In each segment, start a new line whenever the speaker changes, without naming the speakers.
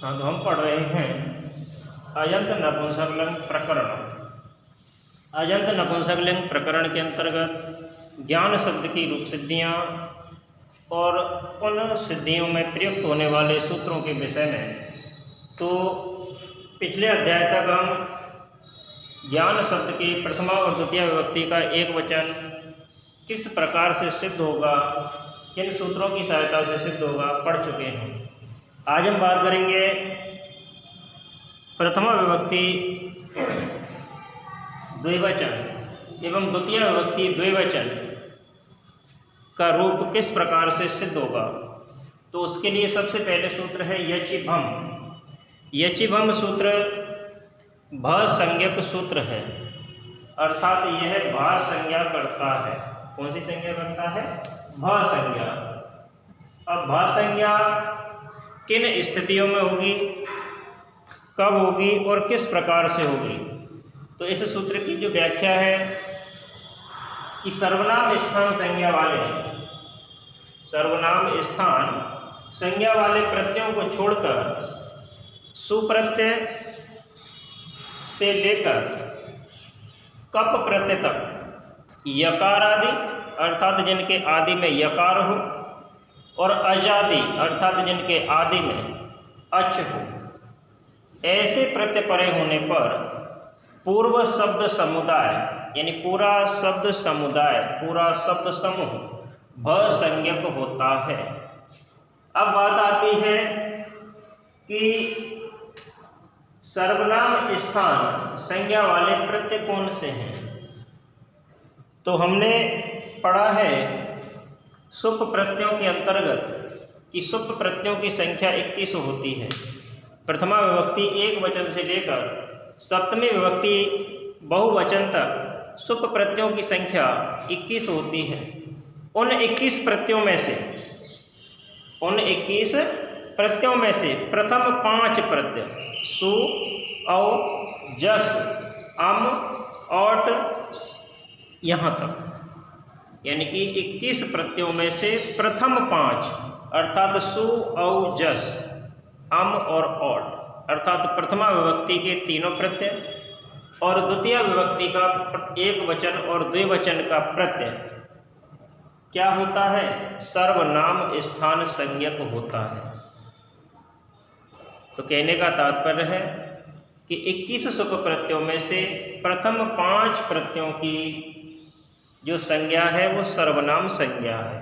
हाँ, तो हम पढ़ रहे हैं अयंत नपुंसकलिंग प्रकरण। अयंत नपुंसकलिंग प्रकरण के अंतर्गत ज्ञान शब्द की रूप सिद्धियाँ और उन सिद्धियों में प्रयुक्त होने वाले सूत्रों के विषय में। तो पिछले अध्याय तक हम ज्ञान शब्द की प्रथमा और द्वितीय विभक्ति का एक वचन किस प्रकार से सिद्ध होगा, किन सूत्रों की सहायता से सिद्ध होगा, पढ़ चुके हैं। आज हम बात करेंगे प्रथमा विभक्ति द्विवचन एवं द्वितीय विभक्ति द्विवचन का रूप किस प्रकार से सिद्ध होगा। तो उसके लिए सबसे पहले सूत्र है यचिभम। यचिभम सूत्र भ संज्ञक सूत्र है, अर्थात यह भा संज्ञा करता है। कौन सी संज्ञा करता है? भा संज्ञा। अब भा संज्ञा किन स्थितियों में होगी, कब होगी और किस प्रकार से होगी। तो इस सूत्र की जो व्याख्या है कि सर्वनाम स्थान संज्ञा वाले प्रत्ययों को छोड़कर सुप्रत्यय से लेकर कप प्रत्यय तक यकार आदि अर्थात जिनके आदि में यकार हो और अजादि अर्थात जिनके आदि में अच हो, ऐसे प्रत्यय परे होने पर पूर्व शब्द समुदाय यानी पूरा शब्द समुदाय, पूरा शब्द समूह भ संज्ञक होता है। अब बात आती है कि सर्वनाम स्थान संज्ञा वाले प्रत्यय कौन से हैं। तो हमने पढ़ा है सुप प्रत्ययों के अंतर्गत कि सुप प्रत्ययों की संख्या 21 होती है। प्रथमा विभक्ति एक वचन से लेकर सप्तमी विभक्ति बहुवचन तक सुप प्रत्ययों की संख्या 21 होती है। उन 21 प्रत्ययों में से प्रथम 5 प्रत्यय सु, औ, जस, अम, औट यहाँ तक, यानी कि 21 प्रत्ययों में से प्रथम 5 अर्थात सु, औ, जस, अम और औट अर्थात प्रथमा विभक्ति के तीनों प्रत्यय और द्वितीय विभक्ति का एक वचन और द्विवचन का प्रत्यय क्या होता है? सर्वनाम स्थान संज्ञक होता है। तो कहने का तात्पर्य है कि 21 सुप प्रत्ययों में से प्रथम 5 प्रत्ययों की जो संज्ञा है वो सर्वनाम संज्ञा है।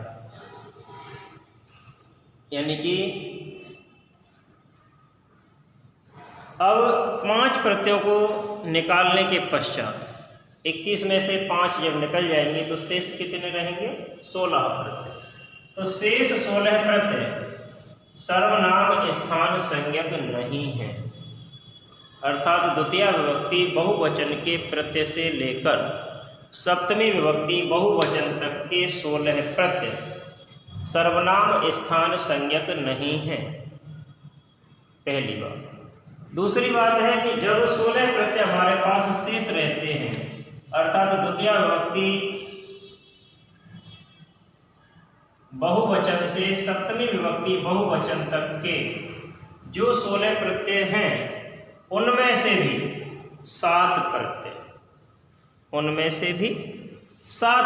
यानी कि अब 5 प्रत्ययों को निकालने के पश्चात 21 में से 5 जब निकल जाएंगे तो शेष कितने रहेंगे? 16 प्रत्यय। तो शेष 16 प्रत्यय सर्वनाम स्थान संज्ञक नहीं है, अर्थात द्वितीय विभक्ति बहुवचन के प्रत्यय से लेकर सप्तमी विभक्ति बहुवचन तक के 16 प्रत्यय सर्वनाम स्थान संज्ञक नहीं है। पहली बात। दूसरी बात है कि जब 16 प्रत्यय हमारे पास शेष रहते हैं, अर्थात द्वितीय विभक्ति बहुवचन से सप्तमी विभक्ति बहुवचन तक के जो 16 प्रत्यय हैं उनमें से भी 7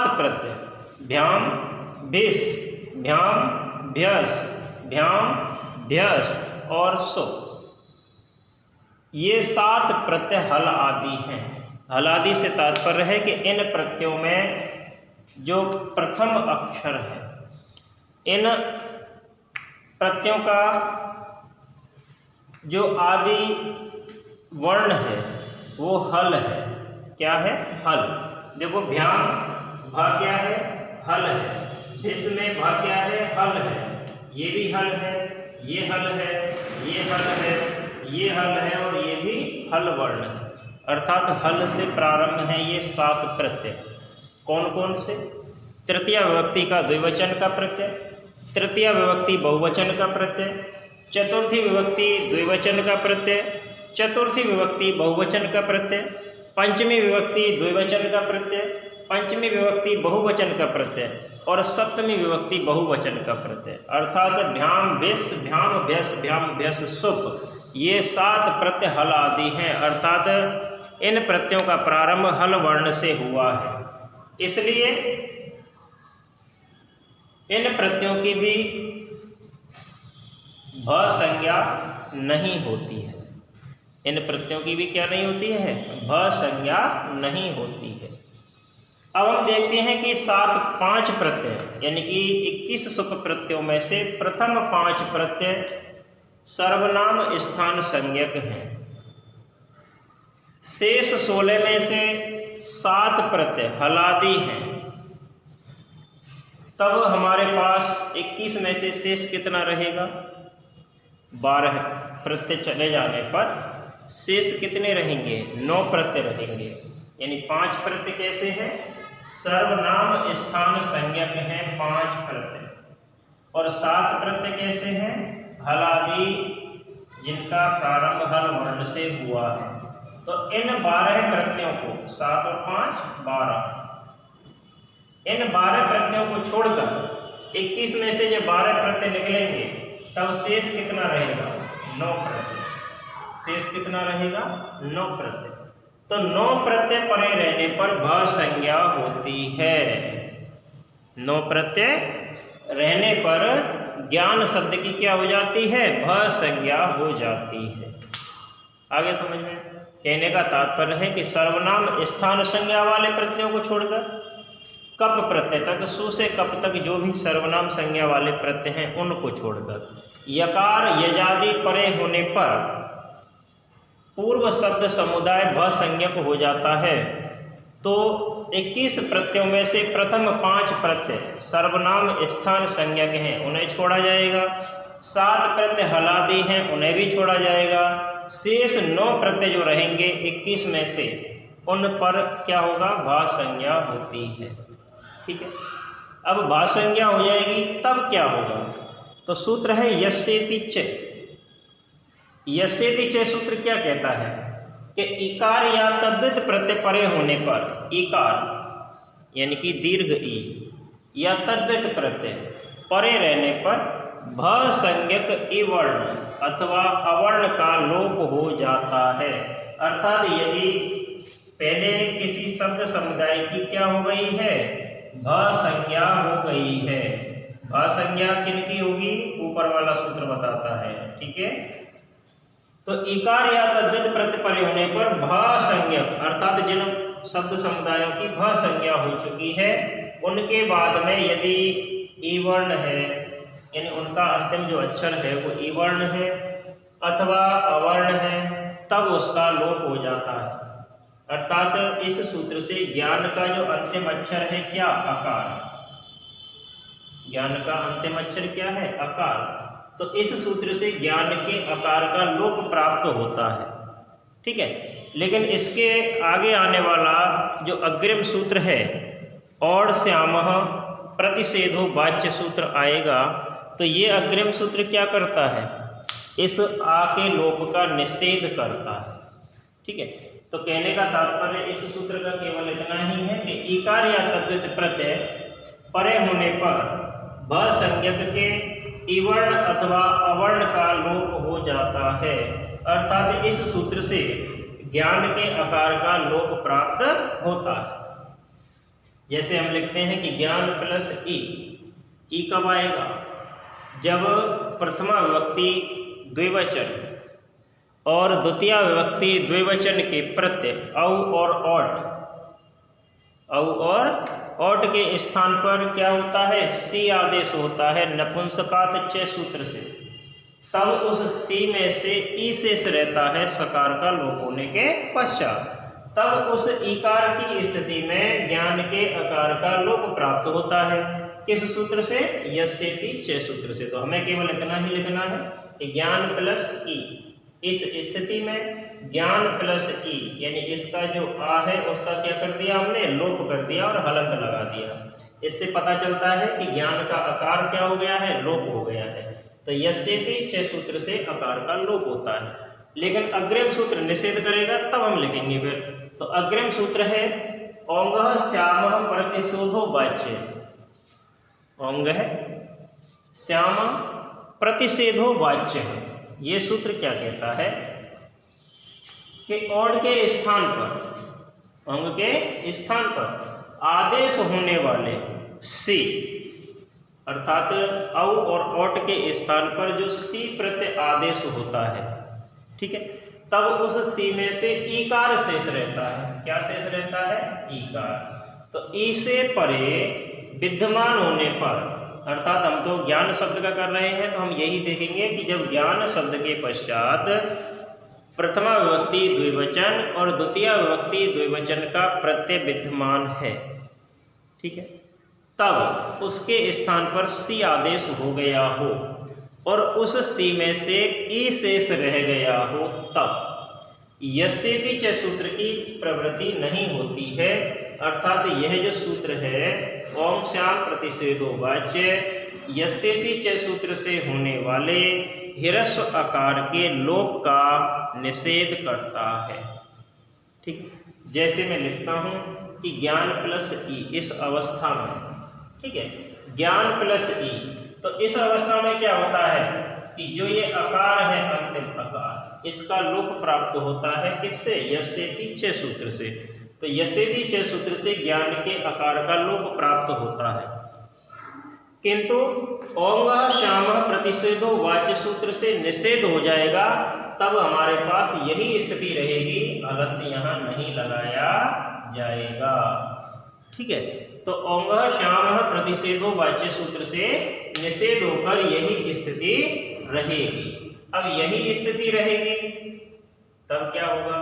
प्रत्यय भ्याम, भिस, भ्याम, भ्यस, भ्याम, भ्यस और सो, ये 7 प्रत्यय हल आदि हैं। हल आदि से तात्पर्य है कि इन प्रत्ययों में जो प्रथम अक्षर है, इन प्रत्ययों का जो आदि वर्ण है वो हल है। क्या है? हल। देखो भ्याम भा क्या है? हल है। इसमें भा क्या है? हल है। ये भी हल है, ये हल है, ये हल है, ये हल है और ये भी हल वर्ण है। अर्थात हल से प्रारंभ है ये 7 प्रत्यय। कौन कौन से? तृतीय विभक्ति का द्विवचन का प्रत्यय, तृतीय विभक्ति बहुवचन का प्रत्यय, चतुर्थी विभक्ति द्विवचन का प्रत्यय, चतुर्थी विभक्ति बहुवचन का प्रत्यय, पंचमी विभक्ति द्विवचन का प्रत्यय, पंचमी विभक्ति बहुवचन का प्रत्यय और सप्तमी विभक्ति बहुवचन का प्रत्यय। अर्थात भ्याम, विस, भ्याम, भ्यस, भ्याम, भ्यस, सुप, ये 7 प्रत्यय हल आदि हैं, अर्थात इन प्रत्ययों का प्रारंभ हल वर्ण से हुआ है, इसलिए इन प्रत्ययों की भी भ संज्ञा नहीं होती है। इन प्रत्ययों की भी क्या नहीं होती है? भ संज्ञा नहीं होती है। अब हम देखते हैं कि 5 प्रत्यय यानी कि 21 सुख प्रत्ययों में से प्रथम 5 प्रत्यय सर्वनाम स्थान संज्ञक हैं। शेष 16 में से 7 प्रत्यय हलादि हैं। तब हमारे पास 21 में से शेष कितना रहेगा? 12 प्रत्यय चले जाने पर शेष कितने रहेंगे? 9 प्रत्यय रहेंगे। यानी 5 प्रत्यय कैसे हैं? सर्वनाम स्थान संज्ञक हैं 5 प्रत्यय, और 7 प्रत्यय कैसे हैं? हलादि, जिनका प्रारंभ हल वर्ण से हुआ है। तो इन 12 प्रत्ययों को 7 और 5 12, इन 12 प्रत्ययों को छोड़कर 21 में से जब 12 प्रत्यय निकलेंगे तब शेष कितना रहेगा? 9 प्रत्यय। शेष कितना रहेगा? 9 प्रत्यय। तो 9 प्रत्यय परे रहने पर भ संज्ञा होती है। 9 प्रत्यय रहने पर ज्ञान शब्द की क्या हो जाती है? भ संज्ञा हो जाती है। आगे समझ में? कहने का तात्पर्य है कि सर्वनाम स्थान संज्ञा वाले प्रत्ययों को छोड़कर कप प्रत्यय तक, सु से कप तक जो भी सर्वनाम संज्ञा वाले प्रत्यय हैं उनको छोड़कर यकार यजादि परे होने पर पूर्व शब्द समुदाय भ संज्ञक हो जाता है। तो 21 प्रत्ययों में से प्रथम 5 प्रत्यय सर्वनाम स्थान संज्ञक हैं, उन्हें छोड़ा जाएगा। 7 प्रत्यय हलादि हैं, उन्हें भी छोड़ा जाएगा। शेष 9 प्रत्यय जो रहेंगे 21 में से, उन पर क्या होगा? भा संज्ञा होती है। ठीक है। अब भा संज्ञा हो जाएगी तब क्या होगा? तो सूत्र है यस्येति च। यस्येति च सूत्र क्या कहता है कि इकार या तद्धित प्रत्यय परे होने पर, इकार यानी कि दीर्घ ई या तद्धित प्रत्यय परे रहने पर भ संज्ञक ई वर्ण अथवा अवर्ण का लोप हो जाता है। अर्थात यदि पहले किसी शब्द समुदाय की क्या हो गई है? भ संज्ञा हो गई है। भ संज्ञा किनकी होगी? ऊपर वाला सूत्र बताता है। ठीक है। तो इकार या तद्धित प्रत्यय परे होने पर भ संज्ञक, अर्थात जिन शब्द समुदायों की भ संज्ञा हो चुकी है उनके बाद में यदि ई वर्ण है, यानी उनका अंतिम जो अक्षर है वो ई वर्ण है अथवा अवर्ण है, तब उसका लोप हो जाता है। अर्थात इस सूत्र से ज्ञान का जो अंतिम अक्षर है क्या? अकार। ज्ञान का अंतिम अक्षर क्या है? अकार। तो इस सूत्र से ज्ञान के अकार का लोप प्राप्त होता है। ठीक है। लेकिन इसके आगे आने वाला जो अग्रिम सूत्र है और श्यामः प्रतिषेधो वाच्य सूत्र आएगा, तो ये अग्रिम सूत्र क्या करता है? इस आ के लोप का निषेध करता है। ठीक है। तो कहने का तात्पर्य इस सूत्र का केवल इतना ही है कि इकार या तद्धित प्रत्यय परे होने पर भ संज्ञक के इवर्ण अथवा अवर्ण का लोप हो जाता है। अर्थात इस सूत्र से ज्ञान के आकार का लोप प्राप्त होता है। जैसे हम लिखते हैं कि ज्ञान प्लस ई कब आएगा? जब प्रथमा विभक्ति द्विवचन और द्वितीय विभक्ति द्विवचन के प्रत्यय औ और औट के स्थान पर क्या होता है? सी आदेश होता है नपुंसकात च सूत्र से। तब उस सी में से ई शेष रहता है सकार का लोप होने के पश्चात। तब उस इकार की स्थिति में ज्ञान के आकार का लोप प्राप्त होता है। किस सूत्र से? यस्येति च सूत्र से। तो हमें केवल इतना ही लिखना है कि ज्ञान प्लस ई, इस स्थिति में ज्ञान प्लस ई यानी इसका जो आ है उसका क्या कर दिया हमने? लोप कर दिया और हलंत लगा दिया। इससे पता चलता है कि ज्ञान का आकार क्या हो गया है? लोप हो गया है। तो यस्येति च सूत्र से आकार का लोप होता है। लेकिन अग्रिम सूत्र निषेध करेगा तब हम लिखेंगे फिर। तो अग्रिम सूत्र है औंगः श्यामः प्रतिषेधो वाच्य। औंग है श्याम प्रतिषेधो वाच्य है। ये सूत्र क्या कहता है कि ओड के स्थान पर, अंग के स्थान पर आदेश होने वाले सी, अर्थात औ और ओट के स्थान पर जो सी प्रत्यय आदेश होता है, ठीक है, तब उस सी में से ईकार शेष रहता है। क्या शेष रहता है? ईकार। तो ई से परे विद्यमान होने पर, अर्थात हम तो ज्ञान शब्द का कर रहे हैं, तो हम यही देखेंगे कि जब ज्ञान शब्द के पश्चात प्रथमा विभक्ति द्विवचन और द्वितीय विभक्ति द्विवचन का प्रत्यय विद्यमान है, ठीक है, तब उसके स्थान पर सी आदेश हो गया हो और उस सी में से ई शेष रह गया हो, तब यस्येति च सूत्र की प्रवृत्ति नहीं होती है। अर्थात यह जो सूत्र है ओम श्याम प्रतिषेधो वाच्य यस्येति च सूत्र से होने वाले ह्रस्व आकार के लोप का निषेध करता है। ठीक, जैसे मैं लिखता हूँ कि ज्ञान प्लस ई इस अवस्था में, ठीक है, ज्ञान प्लस ई, तो इस अवस्था में क्या होता है कि जो ये आकार है अंतिम आकार, इसका लोप प्राप्त होता है किससे? यस्येति च सूत्र से। तो यस्येति च सूत्र से ज्ञान के आकार का लोप प्राप्त होता है, किंतु ओंग श्याम प्रतिषेधो वाच्य सूत्र से निषेध हो जाएगा, तब हमारे पास यही स्थिति रहेगी, अलग यहाँ नहीं लगाया जाएगा। ठीक है, तो ओंग श्याम प्रतिषेधो वाच्य सूत्र से निषेध होकर यही स्थिति रहेगी। अब यही स्थिति रहेगी तब क्या होगा?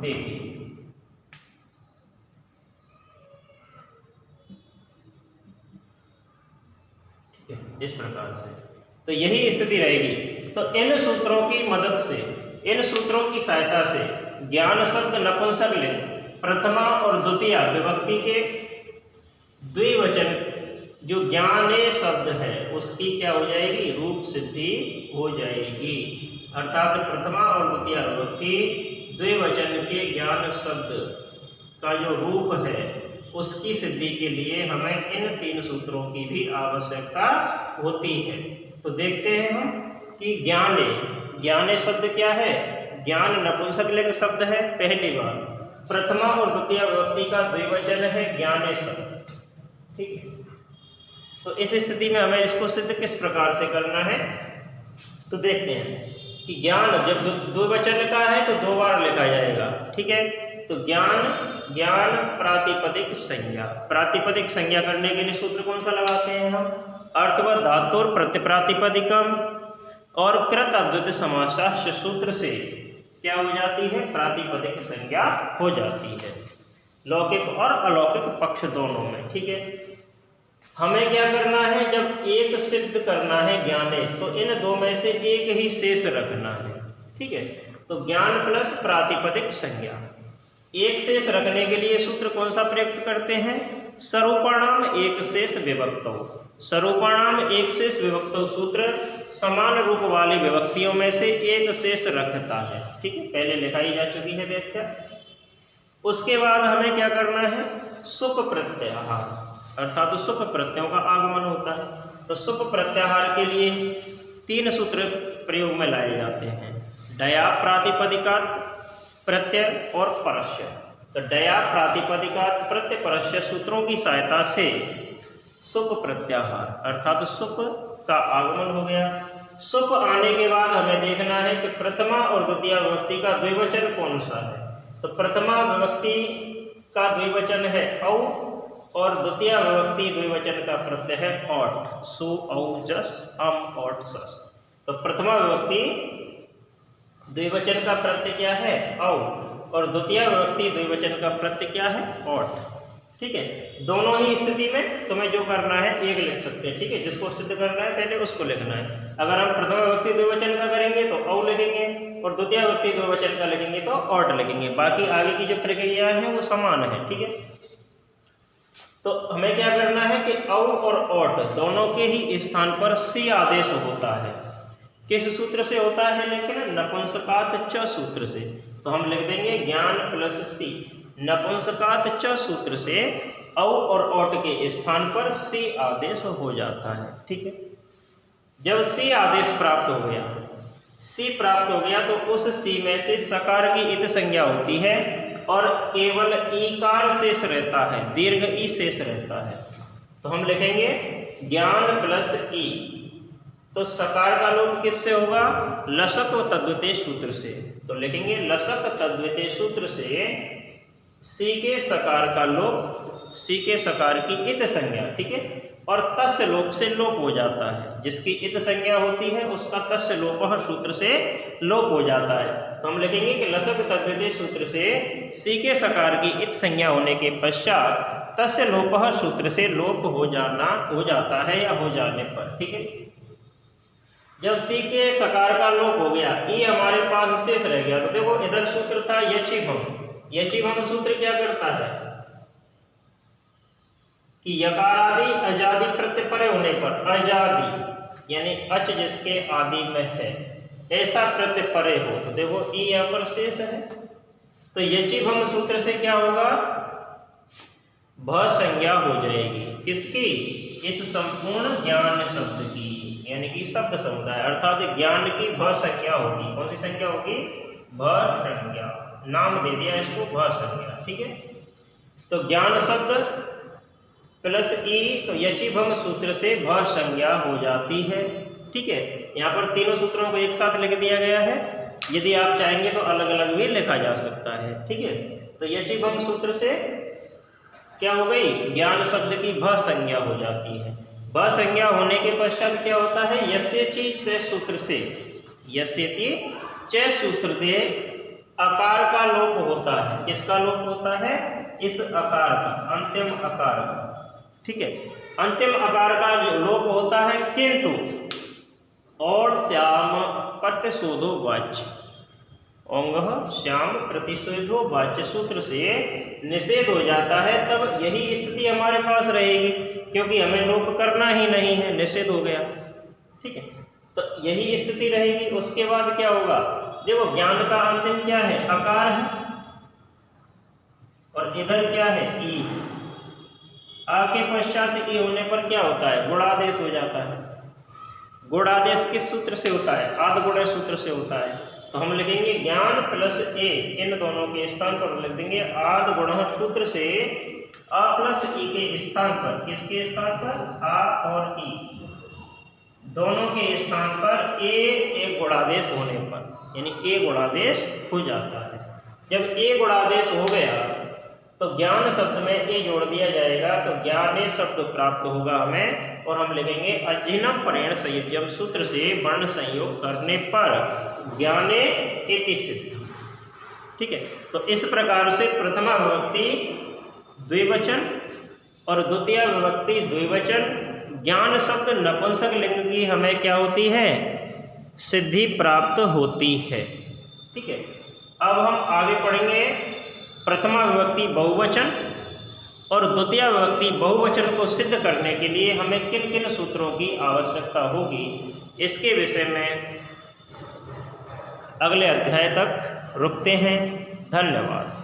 देखिए, इस प्रकार से तो यही स्थिति रहेगी। तो इन सूत्रों की मदद से, इन सूत्रों की सहायता से ज्ञान शब्द नपुंसकलिंग प्रथमा और द्वितीय विभक्ति के द्विवचन जो ज्ञाने शब्द है उसकी क्या हो जाएगी? रूप सिद्धि हो जाएगी। अर्थात प्रथमा और द्वितीय विभक्ति द्विवचन के ज्ञान शब्द का जो रूप है उसकी सिद्धि के लिए हमें इन तीन सूत्रों की भी आवश्यकता होती है। तो देखते हैं हम कि ज्ञाने, ज्ञाने शब्द क्या है? ज्ञान नपुंसकलिंग शब्द है पहली बार, प्रथमा और द्वितीय विभक्ति का द्विवचन है ज्ञाने शब्द। ठीक है, तो इस स्थिति में हमें इसको सिद्ध किस प्रकार से करना है? तो देखते हैं कि ज्ञान जब द्विवचन का है तो दो बार लिखा जाएगा। ठीक है, तो ज्ञान, ज्ञान प्रातिपदिक संज्ञा, प्रातिपदिक संज्ञा करने के लिए सूत्र कौन सा लगाते हैं हम? अर्थवत धातुर प्रतिप्रातिपदिकम और कृत अद्वित समासाश्च सूत्र से क्या हो जाती है? प्रातिपदिक संज्ञा हो जाती है, लौकिक और अलौकिक पक्ष दोनों में। ठीक है, हमें क्या करना है? जब एक सिद्ध करना है ज्ञाने, तो इन दो में से एक ही शेष रखना है। ठीक है, तो ज्ञान प्लस प्रातिपदिक संज्ञा, एक शेष रखने के लिए सूत्र कौन सा प्रयुक्त करते हैं? स्वरूपाणाम एक शेष विभक्तौ, स्वरूपाणाम एक शेष विभक्तौ सूत्र समान रूप वाली विभक्तियों में से एक शेष रखता है। ठीक है, पहले लिखाई जा चुकी है व्याख्या। उसके बाद हमें क्या करना है? सुप प्रत्याहार, अर्थात सुप प्रत्ययों का आगमन होता है। तो सुप प्रत्याहार के लिए तीन सूत्र प्रयोग में लाए जाते हैं, डया प्रातिपदिकात् प्रत्यय और परस्य। तो डया प्रातिपदिकात् प्रत्यय परस्य सूत्रों की सहायता से सुप प्रत्याहार अर्थात सुप का आगमन हो गया। सुप आने के बाद हमें देखना है कि प्रथमा और द्वितीय विभक्ति का द्विवचन कौन सा है। तो प्रथमा विभक्ति का द्विवचन है औ और द्वितीय विभक्ति द्विवचन का प्रत्यय है औट, सु औ जस अम औट सस। तो प्रथमा विभक्ति द्विवचन का प्रत्यय क्या है? औ, और द्वितीय विभक्ति द्विवचन का प्रत्यय क्या है? औट। ठीक है, दोनों ही स्थिति में तुम्हें जो करना है एक लिख सकते हैं। ठीक है, जिसको सिद्ध करना है पहले उसको लिखना है। अगर हम प्रथम विभक्ति द्विवचन का करेंगे तो औ लिखेंगे और द्वितीय विभक्ति द्विवचन का लिखेंगे तो औट लिखेंगे। बाकी आगे की जो प्रक्रिया है वो समान है। ठीक है, तो हमें क्या करना है कि औ और औट दोनों के ही स्थान पर सी आदेश होता है। किस सूत्र से होता है? लेकिन नपुंसकात् च सूत्र से। तो हम लिख देंगे ज्ञान प्लस सी, नपुंसकात् च सूत्र से औ और औट के स्थान पर सी आदेश हो जाता है। ठीक है, जब सी आदेश प्राप्त हो गया, सी प्राप्त हो गया तो उस सी में से सकार की इत संज्ञा होती है और केवल ईकार शेष रहता है, दीर्घ ई शेष रहता है। तो हम लिखेंगे ज्ञान प्लस ई। तो सकार का लोप किससे होगा? लसक व तद्वितीय सूत्र से। तो लिखेंगे लसक तद्वितीय सूत्र से सी के सकार का लोप, सी के सकार की इत संज्ञा, ठीक है, और तस्य लोप से लोप हो जाता है। जिसकी इत संज्ञा होती है उसका तस्य लोप सूत्र से लोप हो जाता है। तो हम लिखेंगे कि लसक तद्वितीय सूत्र से सी के सकार की इत संज्ञा होने के पश्चात तस्य लोप सूत्र से लोप हो जाता है या हो जाने पर, ठीक है। जब सी के सकार का लोप हो गया, ई हमारे पास शेष रह गया। तो देखो इधर सूत्र था यचिभम, यचिभम सूत्र क्या करता है कि यकार आदि अजादि प्रत्यय परे होने पर, अजादि यानी अच जिसके आदि में है ऐसा प्रत्यय परे हो, तो देखो ई यहाँ पर शेष है। तो यचिभम सूत्र से क्या होगा? भ संज्ञा हो जाएगी। किसकी? इस संपूर्ण ज्ञान शब्द की, यानी कि शब्द समुदाय अर्थात ज्ञान की भ संज्ञा होगी। कौन सी संज्ञा होगी? भ संज्ञा। नाम दे दिया इसको भ संज्ञा, ठीक है। तो ज्ञान शब्द प्लस ई, तो यचिभम सूत्र से भ संज्ञा हो जाती है, ठीक है। यहाँ पर तीनों सूत्रों को एक साथ लिख दिया गया है। यदि आप चाहेंगे तो अलग अलग भी लिखा जा सकता है, ठीक है। तो यचिभम सूत्र से क्या हो गई? ज्ञान शब्द की भ संज्ञा हो जाती है। भ संज्ञा होने के पश्चात क्या होता है? यस्यति च सूत्र से, यस्यति च सूत्र से आकार का लोप होता है। किसका लोप होता है? इस आकार का, अंतिम आकार का, ठीक है। अंतिम आकार का जो लोप होता है, किंतु और श्याम प्रतिशोधो वाच्य, ओंग श्याम प्रतिशोधो वाच्य सूत्र से निषेध हो जाता है। तब यही स्थिति हमारे पास रहेगी, क्योंकि हमें लोप करना ही नहीं है, निषेध हो गया, ठीक है। तो यही स्थिति रहेगी। उसके बाद क्या होगा? देखो ज्ञान का अंतिम क्या है? आकार है, और इधर क्या है? ई। आ के पश्चात ई होने पर क्या होता है? गुणादेश हो जाता है। गुणादेश किस सूत्र से होता है? आद गुण सूत्र से होता है। तो हम लिखेंगे ज्ञान प्लस ए, इन दोनों के स्थान पर लिख देंगे आद गुण सूत्र से आ प्लस ई के स्थान पर। किसके स्थान पर? आ और ई दोनों के स्थान पर ए गुणादेश होने पर, यानी ए गुणादेश हो जाता है। जब ए गुणादेश हो गया तो ज्ञान शब्द में ए जोड़ दिया जाएगा, तो ज्ञाने शब्द प्राप्त होगा हमें, और हम लिखेंगे अजिनम परेण संयुज्यम सूत्र से वर्ण संयोग करने पर ज्ञाने इति सिद्ध, ठीक है। तो इस प्रकार से प्रथमा विभक्ति द्विवचन और द्वितीय विभक्ति द्विवचन ज्ञान शब्द नपुंसक लिंग की हमें क्या होती है? सिद्धि प्राप्त होती है, ठीक है। अब हम आगे पढ़ेंगे प्रथमा विभक्ति बहुवचन और द्वितीय विभक्ति बहुवचन को सिद्ध करने के लिए हमें किन किन सूत्रों की आवश्यकता होगी। इसके विषय में अगले अध्याय तक रुकते हैं। धन्यवाद।